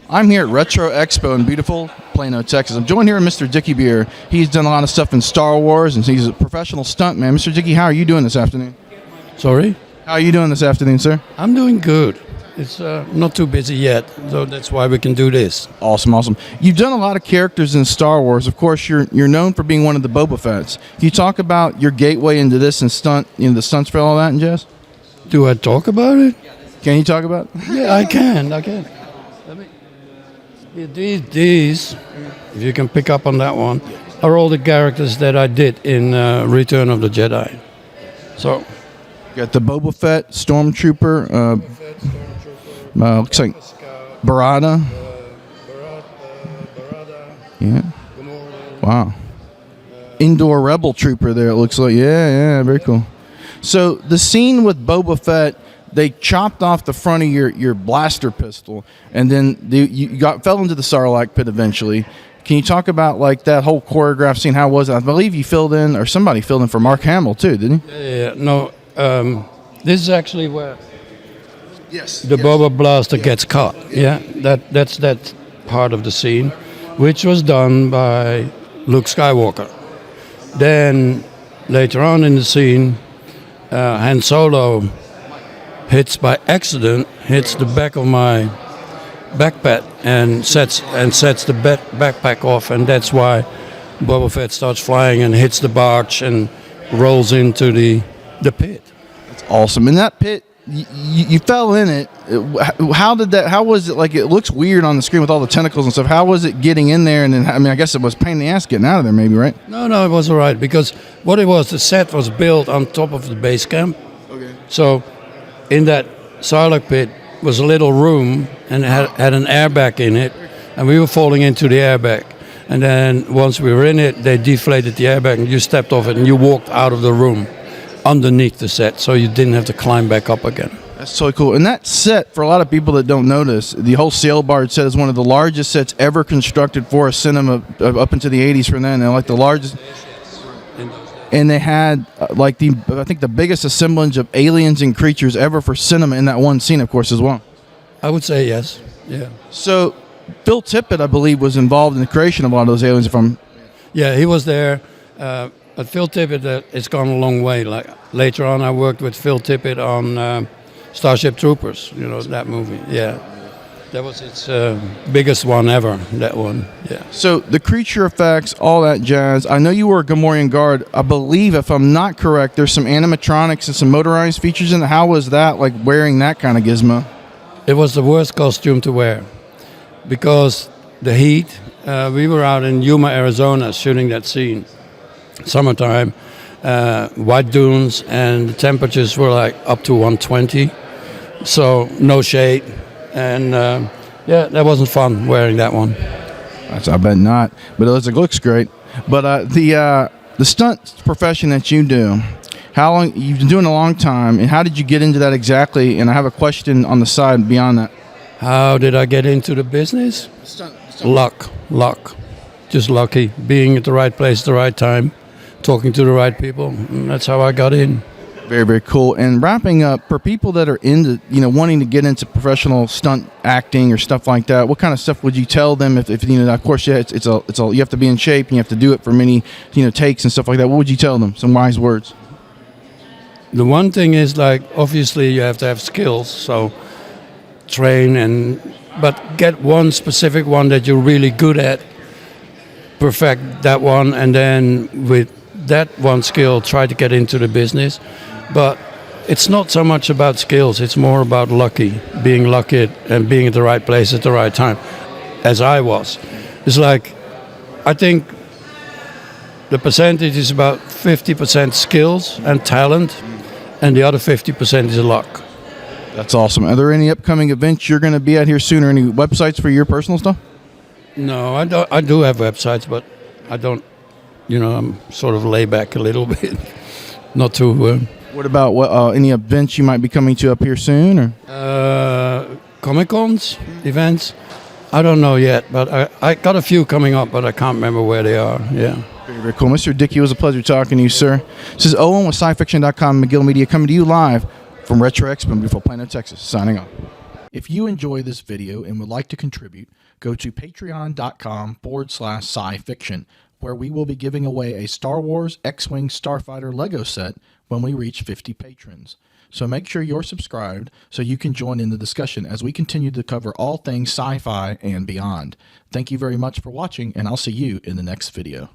I'm here at Retro Expo in beautiful Plano, Texas. I'm joined here with Mr. Dickey Beer. He's done a lot of stuff in Star Wars, and he's a professional stuntman. Mr. Dickey, how are you doing this afternoon? Sorry? How are you doing this afternoon, sir? I'm doing good. It's not too busy yet, so that's why we can do this. Awesome, awesome. You've done a lot of characters in Star Wars. Of course, you're known for being one of the Boba Fetts. Can you talk about your gateway into this and the stunts for all that and jazz? Do I talk about it? Can you talk about it? Yeah, I can. Let me. Yeah, these, if you can pick up on that one, are all the characters that I did in Return of the Jedi. So, you got the Boba Fett, Stormtrooper, looks like Barada. Yeah. Wow. Indoor Rebel Trooper there, it looks like. Yeah, very cool. So the scene with Boba Fett, they chopped off the front of your blaster pistol, and then you fell into the Sarlacc pit eventually. Can you talk about like that whole choreographed scene? How was it? I believe you filled in, or somebody filled in for Mark Hamill too, didn't he? Yeah. No. This is actually where the Boba blaster gets caught. Yeah. That's that part of the scene, which was done by Luke Skywalker. Then later on in the scene, Han Solo hits by accident, hits the back of my backpack and sets the backpack off, and that's why Boba Fett starts flying and hits the barge and rolls into the pit. That's awesome. In that pit, you fell in it. How was it? Like, it looks weird on the screen with all the tentacles and stuff. How was it getting in there? And then, I mean, I guess it was a pain in the ass getting out of there, maybe, right? No, it was all right, because what it was, the set was built on top of the base camp. Okay. So in that Sarlacc pit was a little room, and it had an airbag in it, and we were falling into the airbag. And then once we were in it, they deflated the airbag, and you stepped off it, and you walked out of the room underneath the set, so you didn't have to climb back up again. That's so cool. And that set, for a lot of people that don't know this, the whole sail barge set is one of the largest sets ever constructed for a cinema up into the 80s from then. And like the largest. And they had I think the biggest assemblage of aliens and creatures ever for cinema in that one scene, of course, as well. I would say yes. Yeah. So Phil Tippett, I believe, was involved in the creation of a lot of those aliens. Yeah, he was there. But Phil Tippett, it's gone a long way. Like later on, I worked with Phil Tippett on Starship Troopers. You know that movie? Yeah, that was its biggest one ever. That one. Yeah. So the creature effects, all that jazz. I know you were a Gamorrean Guard. I believe, if I'm not correct, there's some animatronics and some motorized features in it. How was that? Like wearing that kind of gizmo? It was the worst costume to wear because the heat. We were out in Yuma, Arizona, shooting that scene. Summertime, white dunes, and the temperatures were like up to 120, so no shade, and that wasn't fun wearing that one. I bet not, but it looks great. But the stunt profession that you do, how long you've been doing? A long time, and how did you get into that exactly? And I have a question on the side beyond that. How did I get into the business? Stunt. Luck, just lucky, being at the right place at the right time. Talking to the right people, and that's how I got in. Very, very cool. And wrapping up, for people that are into, wanting to get into professional stunt acting or stuff like that, what kind of stuff would you tell them? If of course, yeah, it's you have to be in shape and you have to do it for many, takes and stuff like that. What would you tell them? Some wise words. The one thing is, like, obviously you have to have skills, so train but get one specific one that you're really good at. Perfect that one, and then with that one skill, try to get into the business. But it's not so much about skills, it's more about being lucky and being at the right place at the right time, as I was. It's like, I think the percentage is about 50% skills and talent, and the other 50% is luck. That's awesome. Are there any upcoming events you're going to be at here soon, or any websites for your personal stuff? No, I do have websites, but I don't, I'm sort of laid back a little bit. Not too... What about any events you might be coming to up here soon? Or Comic-Cons, events? I don't know yet, but I got a few coming up, but I can't remember where they are, yeah. Very, very cool. Mr. Dickey, it was a pleasure talking to you, sir. This is Owen with SciFiction.com, McGill Media, coming to you live from Retro Expo in beautiful Plano, Texas. Signing off. If you enjoy this video and would like to contribute, go to patreon.com/sci-fiction, where we will be giving away a Star Wars X-Wing Starfighter Lego set when we reach 50 patrons. So make sure you're subscribed so you can join in the discussion as we continue to cover all things sci-fi and beyond. Thank you very much for watching, and I'll see you in the next video.